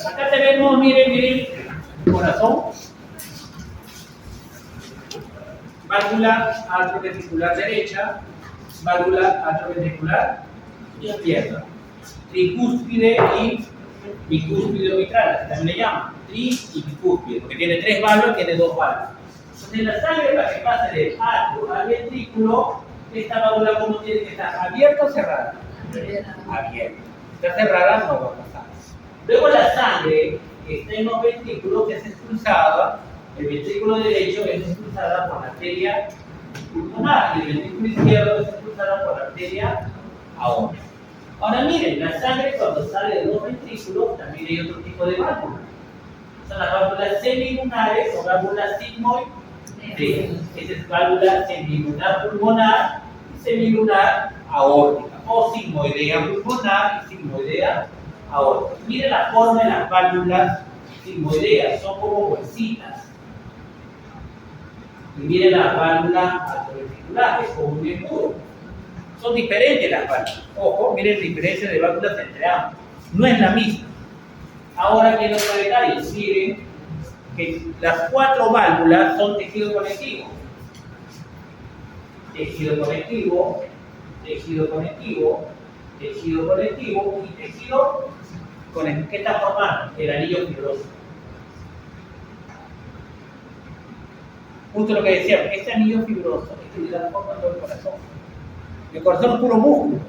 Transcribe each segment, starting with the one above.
Acá tenemos, miren, corazón, válvula atrioventricular derecha, válvula atrioventricular izquierda, tricúspide y bicúspide mitral, también le llaman tri y bicúspide, porque tiene 3 válvulas, tiene 2 válvulas. Entonces la sangre para que pase del atrio al ventrículo, esta válvula como tiene que estar abierta o cerrada. Abierta. Si está cerrada no va a pasar. Luego la sangre que está en los ventrículos, que es expulsada, el ventrículo derecho es expulsada por la arteria pulmonar y el ventrículo izquierdo es expulsada por la arteria aórtica. Ahora miren, la sangre cuando sale de los ventrículos también hay otro tipo de válvulas. Son las válvulas semilunares o válvulas sigmoideas. Esa es válvula semilunar pulmonar y semilunar aórtica, o sigmoidea pulmonar y sigmoidea aórtica. Miren la forma de las válvulas sigmoideas, son como bolsitas. Y miren las válvulas atrioventriculares, como un embudo. Son diferentes las válvulas. Ojo, miren la diferencia de válvulas entre ambas. No es la misma. Ahora quiero otro detalle. Miren que las 4 válvulas son tejido conectivo. Tejido conectivo, tejido conectivo, tejido conectivo y tejido conectivo. ¿Qué está formando? El anillo fibroso. Justo lo que decíamos, este anillo fibroso es que le da forma a todo el corazón. El corazón es puro músculo.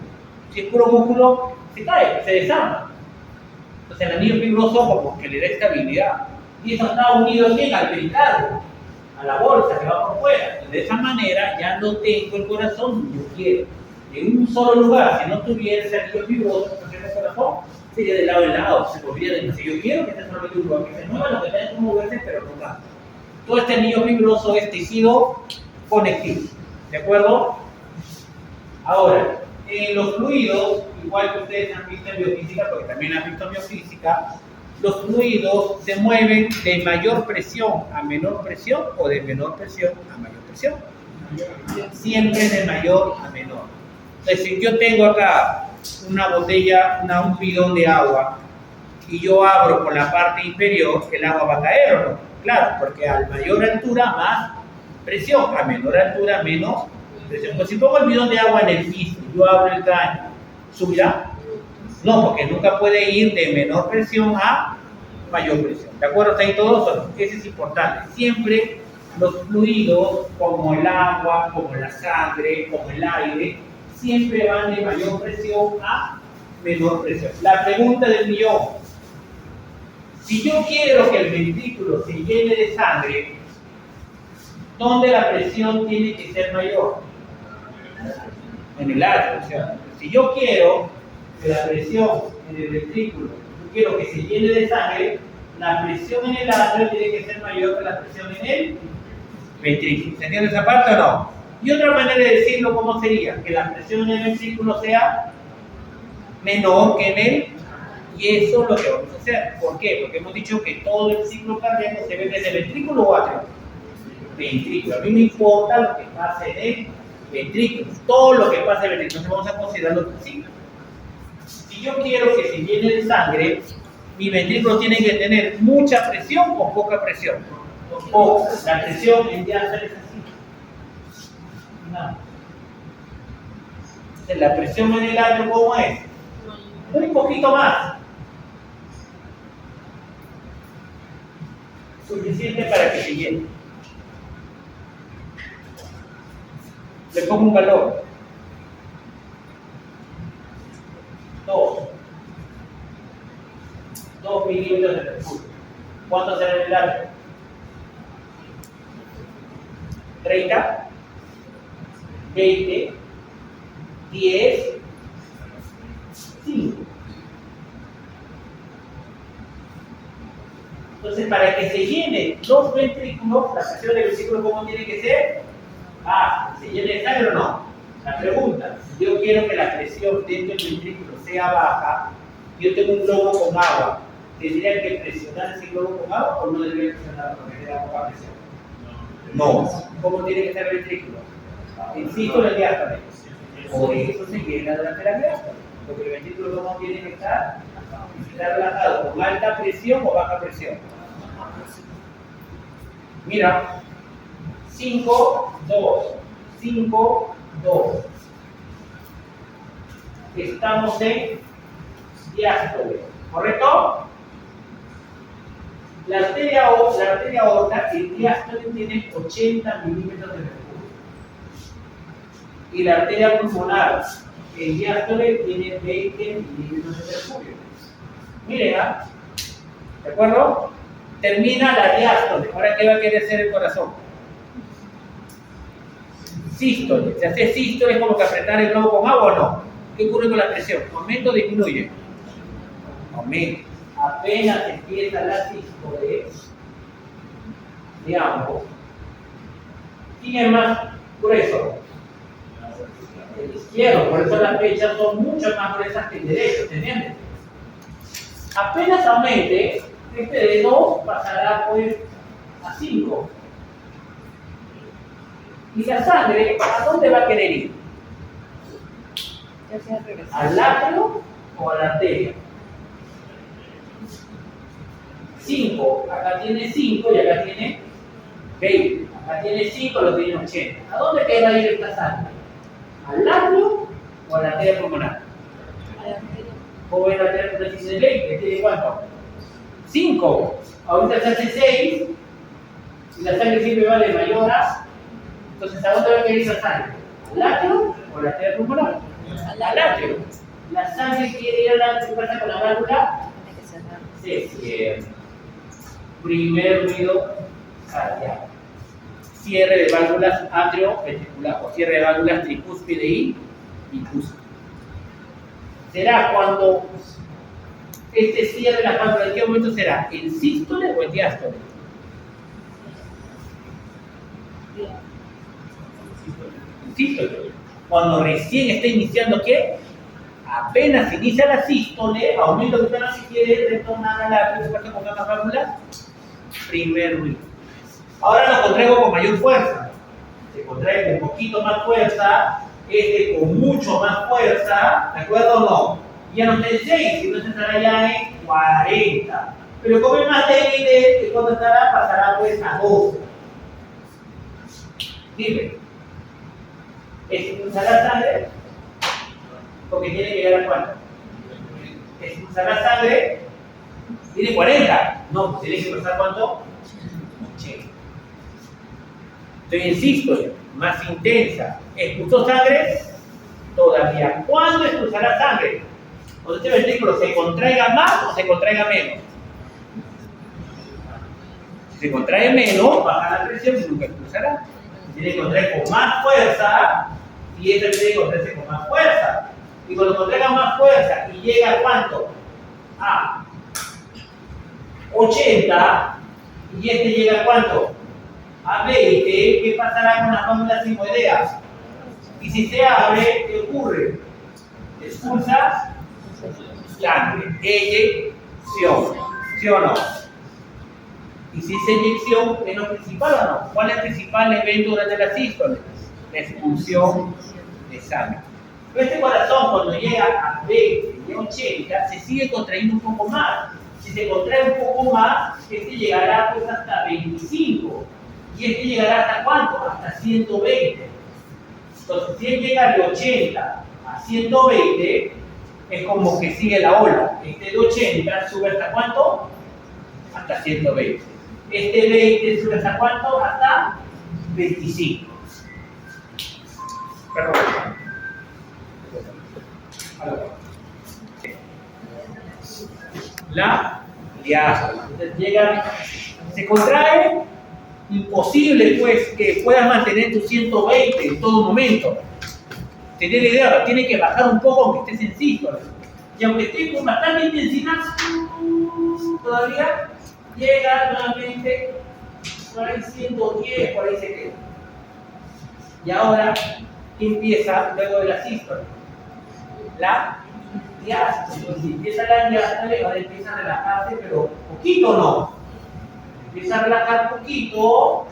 Si es puro músculo, se cae, se desarma. Entonces el anillo fibroso como que le da estabilidad. Y eso está unido bien al pericardio, a la bolsa que va por fuera. Y de esa manera ya no tengo el corazón donde yo quiero. En un solo lugar, si no tuviera ese anillo fibroso, el corazón sería de lado en lado, se podría decir. Si yo quiero que esté solamente un lugar, que se mueva lo que tenga que moverse, pero no tanto. Todo este anillo fibroso es tejido conectivo. ¿De acuerdo? Ahora, en los fluidos, igual que ustedes han visto en biofísica, porque también han visto en biofísica, los fluidos se mueven de mayor presión a menor presión o de menor presión a mayor presión. Siempre de mayor a menor. Entonces, si yo tengo acá una botella, un bidón de agua, y yo abro por la parte inferior, el agua va a caer o no. Claro, porque a mayor altura más presión, a menor altura menos presión. Pues si pongo el bidón de agua en el piso, yo abro el caño, ¿subirá? No, porque nunca puede ir de menor presión a mayor presión. ¿De acuerdo? ¿Está ahí todos? Eso es importante. Siempre los fluidos, como el agua, como la sangre, como el aire, siempre van de mayor presión a menor presión. La pregunta del millón. Si yo quiero que el ventrículo se llene de sangre, ¿dónde la presión tiene que ser mayor? En el atrio. O sea, si yo quiero que la presión en el ventrículo, yo quiero que se llene de sangre, la presión en el atrio tiene que ser mayor que la presión en el ventrículo. ¿Se entiende esa parte o no? Y otra manera de decirlo, ¿cómo sería? Que la presión en el ventrículo sea menor que en el. Y eso es lo que vamos a hacer. ¿Por qué? Porque hemos dicho que todo el ciclo cardíaco se ve desde el ventrículo o atrio. Ventrículo. A mí me importa lo que pase en el ventrículo. Todo lo que pase en el ventrículo. Entonces vamos a considerar los principios. Si yo quiero que se llene de sangre, mi ventrículo tiene que tener mucha presión o poca presión. O la presión en diástole es así. No. Entonces, la presión en el atrio, ¿cómo es? Un poquito más. Suficiente para que se llene. Le pongo un valor. 2 milímetros de mercurio. ¿Cuánto será el largo? 30, 20, 10, 5. Entonces, para que se llene los ventrículos, la presión del ventrículo, ¿cómo tiene que ser? ¿Se llene de sangre o no? La pregunta, si yo quiero que la presión dentro del ventrículo sea baja, yo tengo un globo con agua, ¿tendría que presionar ese globo con agua o no debería presionar porque le da poca presión? No. ¿Cómo tiene que estar el ventrículo? Insisto en el diástole. Por eso se llena durante la diástole, porque el ventrículo no tiene que estar Está relajado con alta presión o baja presión. Mira, 5, 2, 5, 2. Estamos en diástole, ¿correcto? La arteria aorta, el diástole tiene 80 milímetros de mercurio. Y la arteria pulmonar, el diástole tiene 20 milímetros de mercurio. Miren, ¿de acuerdo? Termina la diástole. Ahora, ¿qué va a querer hacer el corazón? Sístole. Si hace sístole es como que apretar el globo con agua o no. ¿Qué ocurre con la presión? ¿Aumenta o disminuye? Aumenta. Apenas empieza la sístole, digamos, ¿quién es más grueso? El izquierdo, por eso las flechas son mucho más gruesas que el derecho, ¿entiendes? Apenas aumente, este de 2 pasará pues a 5. ¿Y la sangre a dónde va a querer ir? ¿Al atrio o a la arteria? 5, acá tiene 5 y acá tiene 20. Acá tiene 5, lo tiene 80. ¿A dónde va a ir esta sangre? ¿Al atrio o a la arteria pulmonar? ¿Cómo es la arteria pulmonar? Tiene 20, ¿tiene cuánto? 5. Ahorita se hace 6 y la sangre siempre vale mayor a. Entonces, ¿a dónde va a querer esa sangre? ¿Al atrio o a la arteria pulmonar? Al atrio. La sangre quiere ir al atrio. ¿Qué pasa con la válvula? Se cierra. Primer ruido cardíaco. Cierre de válvulas atrioventricular o cierre de válvulas tricúspide y bicúspide. Será cuando este cierre de las válvulas, ¿en qué momento será? ¿En sístole o en diástole? En sístole. Cuando recién está iniciando, ¿qué? Apenas inicia la sístole, aumenta el tono si quiere retornar al atrio, se pasa con las válvulas. Primer ruido. Ahora lo contraigo con mayor fuerza. Se contrae con un poquito más fuerza, este con mucho más fuerza, ¿de acuerdo o no? Ya no está en 6, sino estará ya en 40. Pero como es más débil, que cuando estará, pasará pues a 12. Dime, ¿expulsará sangre? Porque tiene que llegar a cuánto. ¿Expulsará sangre? ¿Tiene 40? No, tiene que pasar cuánto. 80. Estoy en sístole, más intensa. ¿Expulsó sangre? Todavía. ¿Cuándo expulsará sangre? Cuando este ventrículo se contraiga más o se contraiga menos. Si se contrae menos, baja la presión y nunca expulsará. Si tiene que contraer con más fuerza, y este tiene que contraerse con más fuerza. Y cuando contraiga más fuerza y llega a cuánto? A 80, y este llega a cuánto? A 20, ¿qué pasará con las válvulas sigmoideas? Y si se abre, ¿qué ocurre? Expulsa sangre, eyección, ¿sí o no? Y si esa eyección es lo principal o no, ¿cuál es el principal evento durante la sístole? La expulsión de sangre. Pero este corazón, cuando llega a 20 y 80, se sigue contrayendo un poco más. Si se contrae un poco más, este llegará pues hasta 25. ¿Y este llegará hasta cuánto? Hasta 120. Entonces, si él llega de 80 a 120, es como que sigue la ola. Este de 80 sube hasta cuánto? Hasta 120. Este 20 sube hasta cuánto? Hasta 25. Perdón. La diástole. Entonces llega, se contrae, imposible pues que puedas mantener tu 120 en todo momento. Tener idea, tiene que bajar un poco aunque estés en sístole. Y aunque esté con bastante intensidad, todavía llega nuevamente por ahí 110, por ahí se queda. Y ahora, ¿qué empieza luego de la sístole? La diástole. Si empieza la diástole, ahora empieza a relajarse, pero poquito no. Empieza a relajar poquito,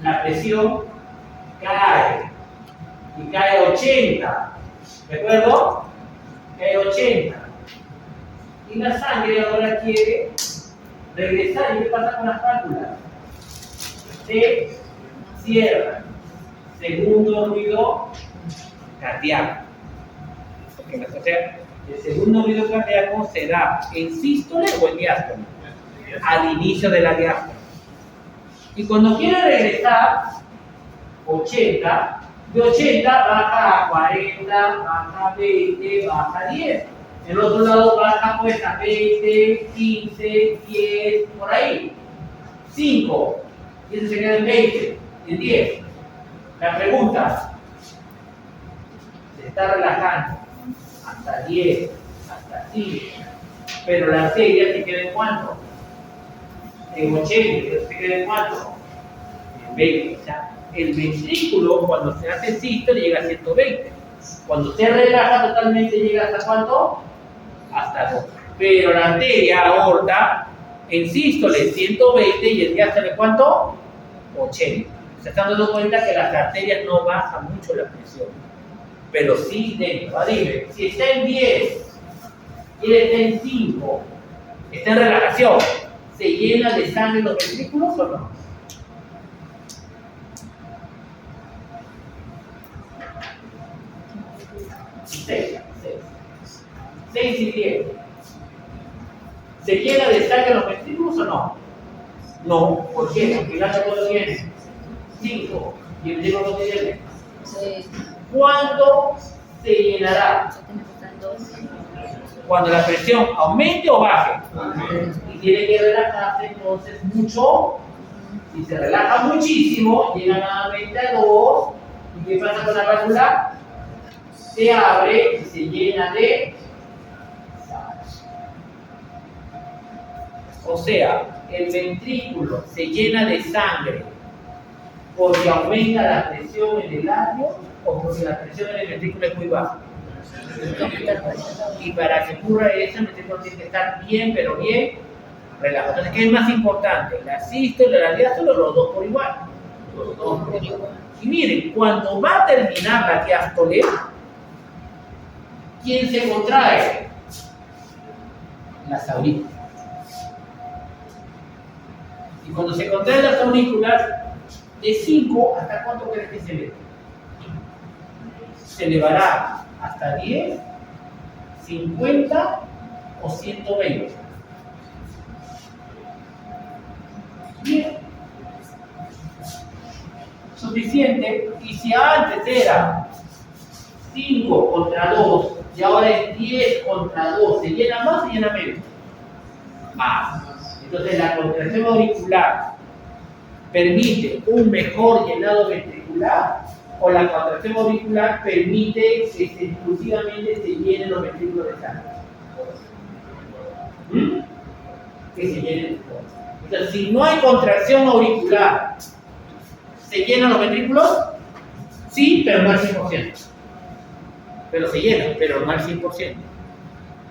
la presión cae. Y cae a 80. ¿De acuerdo? Cae a 80. Y la sangre ahora quiere regresar. ¿Y qué pasa con las válvulas? Se cierran. Segundo ruido cardíaco. O sea, el segundo ruido cardíaco se da en sístole o en diástole. Al inicio de la diástole. Y cuando quiere regresar, 80, de 80 baja a 40, baja a 20, baja a 10. El otro lado baja pues a 20, 15, 10, por ahí. 5. Y ese se queda en 20, en 10. La pregunta, se está relajando hasta 10, hasta 5, pero la arteria se queda en cuánto? En 80, pero se queda en cuánto? En 20. O sea, el ventrículo cuando se hace sístole llega a 120. Cuando se relaja totalmente llega hasta cuánto? Hasta 2. Pero la arteria aorta en sístole 120 y el diástole ¿cuánto? 80. Se están dando cuenta que las arterias no bajan mucho la presión, pero sí dentro. Dime, si está en 10 y él está en 5, está en relajación, ¿se llena de sangre los ventrículos o no? Seis y 10. ¿Se llena de sangre los ventrículos o no? No. ¿Por qué? Porque el alta cuando tiene 5 y el ventrículo cuando tiene 6. ¿Cuándo se llenará? Cuando la presión aumente o baje. Y tiene que relajarse entonces mucho. Si se relaja muchísimo, llega nuevamente a 2. ¿Y qué pasa con la válvula? Se abre y se llena de sangre. O sea, el ventrículo se llena de sangre porque aumenta la presión en el atrio o porque la presión en el ventrículo es muy baja. Y para que ocurra eso, el ventrículo tiene que estar bien, pero bien relajado. Entonces, ¿qué es más importante? ¿La sístole, la diástole o los dos por igual? Los dos por igual. Y miren, cuando va a terminar la diástole, ¿quién se contrae? Las aurículas. Y cuando se contraen las aurículas, de 5 hasta cuánto crees que se eleva? Se elevará hasta 10, 50 o 120. Bien. Suficiente. Y si antes era 5 contra 2 y ahora es 10 contra 2, ¿se llena más o se llena menos? Más. Entonces la contracción auricular permite un mejor llenado ventricular o la contracción auricular permite que exclusivamente se llenen los ventrículos de sangre. Que se llenen. Entonces, si no hay contracción auricular, ¿se llenan los ventrículos? Sí, pero no al 100%. Pero se llenan, pero no al 100%.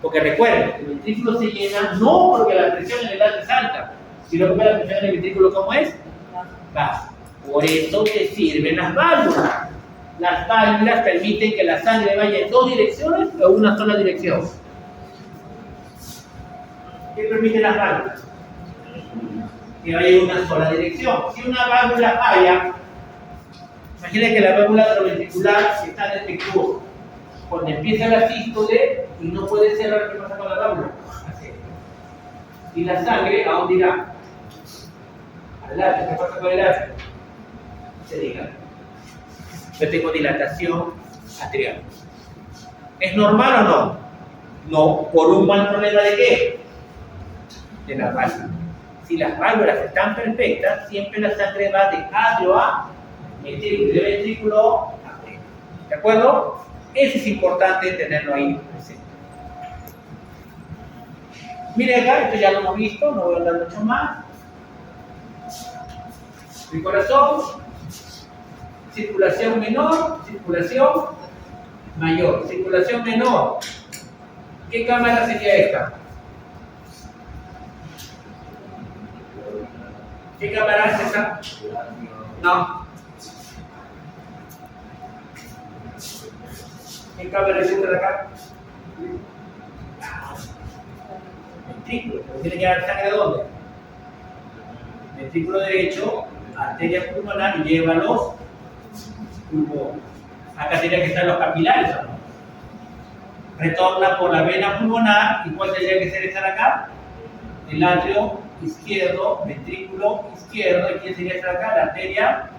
Porque recuerden, el ventrículo se llena no porque la presión en el atrio es alta, sino porque la presión en el ventrículo, ¿cómo es? Baja. Por eso te sirven las válvulas. Las válvulas permiten que la sangre vaya en 2 direcciones o en una sola dirección. ¿Qué permiten las válvulas? Que vaya en una sola dirección. Si una válvula falla, imagina que la válvula atrioventricular está defectuosa. Cuando empieza la sístole y no puede cerrar, ¿qué pasa con la válvula? Así. Y la sangre, ¿a dónde irá? Al atrio. ¿Qué pasa con el atrio? Se diga. Yo tengo dilatación atrial. ¿Es normal o no? No, por un mal problema de qué? De las válvulas. Si las válvulas están perfectas, siempre la sangre va de atrio a ventrículo, de ventrículo a atrio. ¿De acuerdo? Eso es importante tenerlo ahí presente. Miren acá, esto ya lo hemos visto, no voy a hablar mucho más. El corazón, circulación menor, circulación mayor. Circulación menor. ¿Qué cámara sería esta? ¿Qué cámara es esa? No. ¿Qué cámara es esta de acá? ventrículo. ¿Pero tiene que llegar sangre a dónde? Ventrículo derecho, arteria pulmonar y lleva a los pulmones. Acá tendría que estar los capilares, ¿o no? Retorna por la vena pulmonar. ¿Y cuál tendría que ser esta de acá? El atrio izquierdo, ventrículo izquierdo. ¿Y quién sería esta de acá? La arteria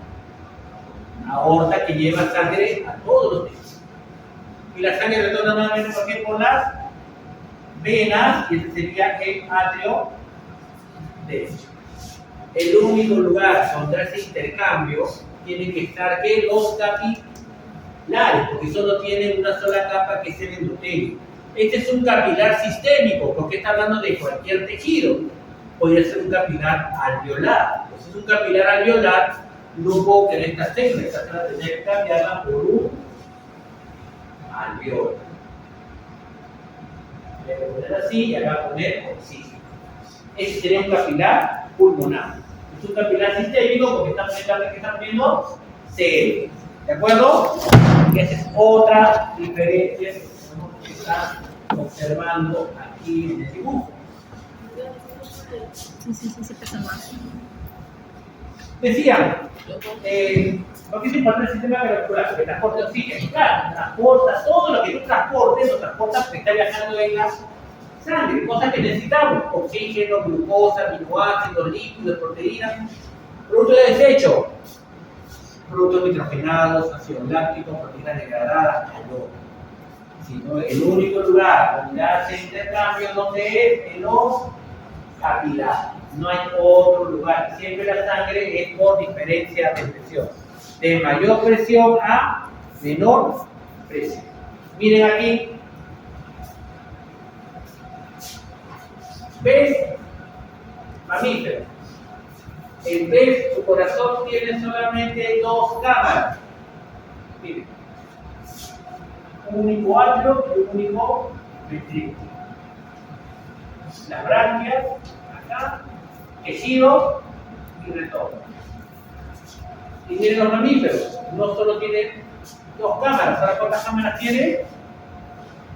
aorta, que lleva sangre a todos los tejidos. Y la sangre retorna nuevamente por las venas, y ese sería el atrio derecho. El único lugar donde hace intercambio tiene que estar que los capilares, porque solo tienen una sola capa, que es el endotelio. Este es un capilar sistémico, porque está hablando de cualquier tejido. Podría ser un capilar alveolar. Entonces, un capilar alveolar no puedo tener esta técnica, tendría que cambiarla por un alveolo. Voy a poner así y acá poner oxígeno. Ese sería un capilar pulmonar. Es un capilar sistémico porque estamos viendo CL. ¿De acuerdo? Y esa es otra diferencia que tenemos que estar observando aquí en el dibujo. Sí, pesa más. Decía, ¿por qué es importante el sistema cardiovascular? Porque transporta oxígeno, claro, transporta todo lo que tú transportes, lo transporta porque está viajando en la sangre, cosas que necesitamos: oxígeno, glucosa, aminoácidos, lípidos, proteínas, productos de desecho, productos nitrogenados, ácidos lácticos, proteínas degradadas, calor. Sino el único lugar donde hace intercambio, donde es en los capilares. No hay otro lugar. Siempre la sangre es por diferencia de presión. De mayor presión a menor presión. Miren aquí. ¿Ves? Mamífero. El pez, su corazón tiene solamente dos cámaras. Miren. Un único atrio y un único ventrículo. Las branquias, acá, tejido y retorno. Y miren los mamíferos, no solo tienen dos cámaras. ¿Sabes cuántas cámaras tiene?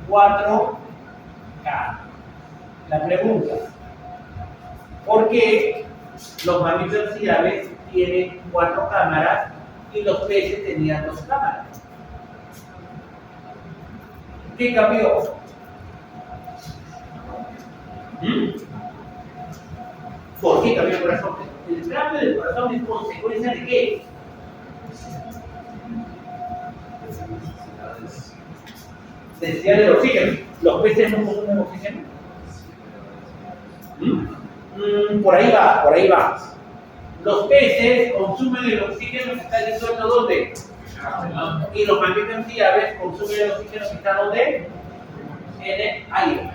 4 cámaras. La pregunta: ¿por qué los mamíferos y aves tienen 4 cámaras y los peces tenían 2 cámaras? ¿Qué cambió? ¿Por qué cambió el corazón? El cambio del corazón es consecuencia de qué? Necesidad del oxígeno. ¿Los peces no consumen oxígeno? Por ahí va. Los peces consumen el oxígeno que está disuelto ¿dónde? Y los mamíferos y aves consumen el oxígeno que está ¿dónde? En el aire.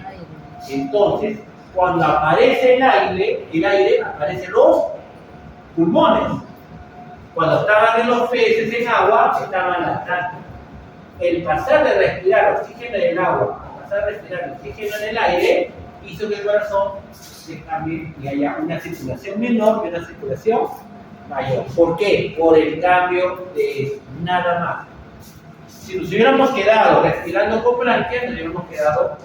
Entonces, cuando aparece el aire aparecen los pulmones. Cuando estaban en los peces en agua, estaban las plantas. El pasar de respirar oxígeno en el agua a pasar a respirar oxígeno en el aire hizo que el corazón se cambie y haya una circulación menor y una circulación mayor. ¿Por qué? Por el cambio de eso, nada más. Si nos hubiéramos quedado respirando con branquias, nos hubiéramos quedado aquí.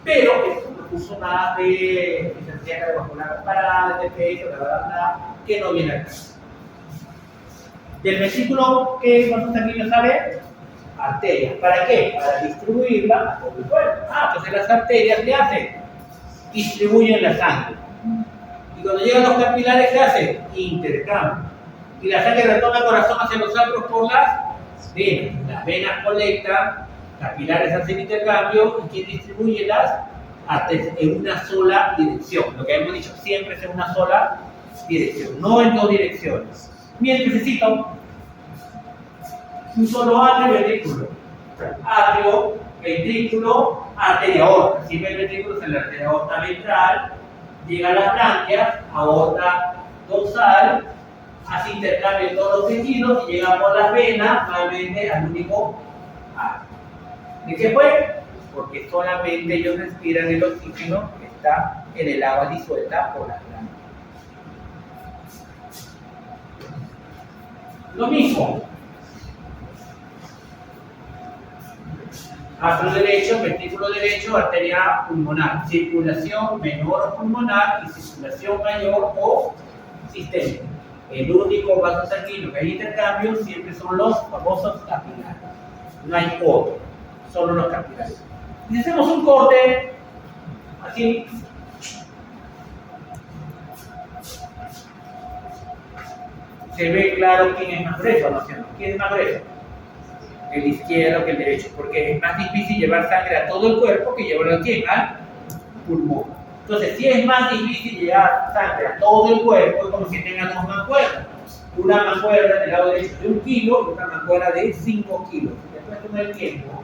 Pero esto no puso nada de intensidad cardiovascular comparada, de peso, la que no viene acá. Del vesículo, ¿qué cuántos sanguíneos sale? Arterias. ¿Para qué? Para distribuirla a todo el cuerpo. Entonces las arterias, ¿qué hacen? Distribuyen la sangre. Y cuando llegan los capilares, ¿qué hacen? Intercambio. Y la sangre retorna al corazón hacia los atros por las venas. Las venas colectan, capilares hacen intercambio, y ¿quién distribuye las arterias? En una sola dirección. Lo que hemos dicho, siempre es en una sola dirección, no en dos direcciones. Bien, necesito un solo atrio y ventrículo. Atrio, ventrículo, arteria aorta. Si ve el ventrículo es la arteria aorta ventral, llega a las branquias, aorta dorsal, hace intercambio en todos los tejidos y llega por las venas nuevamente al único atrio. ¿De qué fue? Porque solamente ellos respiran el oxígeno que está en el agua disuelta por las branquias. Lo mismo. Atrio derecho, ventrículo derecho, arteria pulmonar, circulación menor pulmonar y circulación mayor o sistémica. El único vaso sanguíneo que hay intercambio siempre son los famosos capilares. No hay otro, solo los capilares. Si hacemos un corte, así, se ve claro quién es más grueso, ¿no? ¿Quién es más grueso? El izquierdo que el derecho, porque es más difícil llevar sangre a todo el cuerpo que llevarlo al pulmón. Entonces, si es más difícil llevar sangre a todo el cuerpo, es como si tengan dos mancuernas. Una mancuerna del lado derecho de 1 kilo y otra mancuerna de 5 kilos. Después con el tiempo,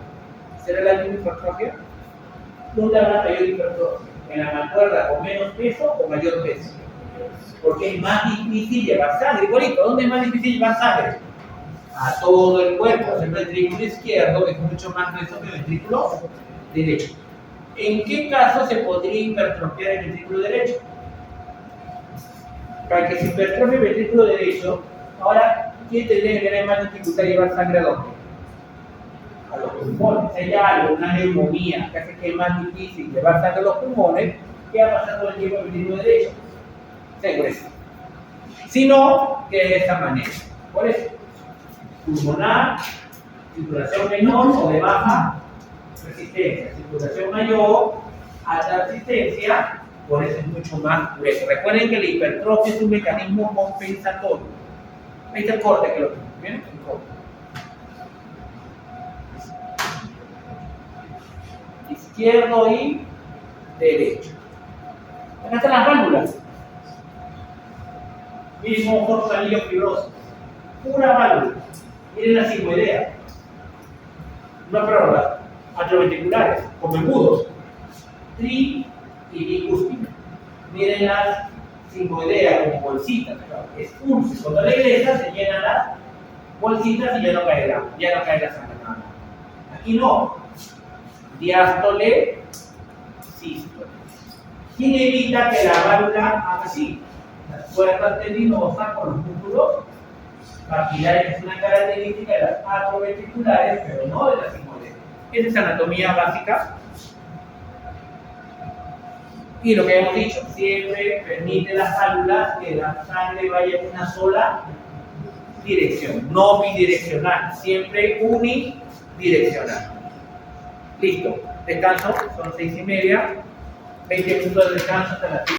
¿será la misma hipertrofia? ¿Dónde habrá mayor hipertrofia? ¿En la mancuerna con menos peso o mayor peso? Porque es más difícil llevar sangre. Igualito, ¿dónde es más difícil llevar sangre? A todo el cuerpo. El ventrículo izquierdo es mucho más grueso que el ventrículo derecho. ¿En qué caso se podría hipertrofiar el ventrículo derecho? Para que se hipertrofie el ventrículo derecho, ahora, ¿quién tendría que tener más dificultad de llevar sangre a dónde? A los pulmones. Si hay algo, una neumonía, que hace que es más difícil llevar sangre a los pulmones, ¿qué va a pasar con el tiempo del ventrículo derecho? Se gruesa. Si no, que de esta manera. Por eso, pulmonar, circulación menor o de baja resistencia, circulación mayor, alta resistencia, por eso es mucho más grueso. Recuerden que la hipertrofia es un mecanismo compensatorio. Ahí está el corte que lo tengo. ¿Bien? El corte. Izquierdo y derecho. Acá están las válvulas. Miren cómo forma un anillo fibroso. Pura válvula. Miren la sigmoidea. Una prueba. Atrioventriculares, como embudos. Tri y bicúspide. Miren las sigmoideas como bolsitas. Es pulso. Cuando la iglesia se llenan las bolsitas y ya no cae el agua, ya no cae la sangre. Aquí no. Diástole, sístole. ¿Quién evita que la válvula haga así? Las cuerdas tendinosas con los músculos capilares, que es una característica de las atrioventriculares, pero no de las sigmoideas. Esa es anatomía básica. Y lo que hemos dicho, siempre permite las válvulas que la sangre vaya en una sola dirección, no bidireccional, siempre unidireccional. Listo, descanso, son 6:30, 20 minutos de descanso hasta las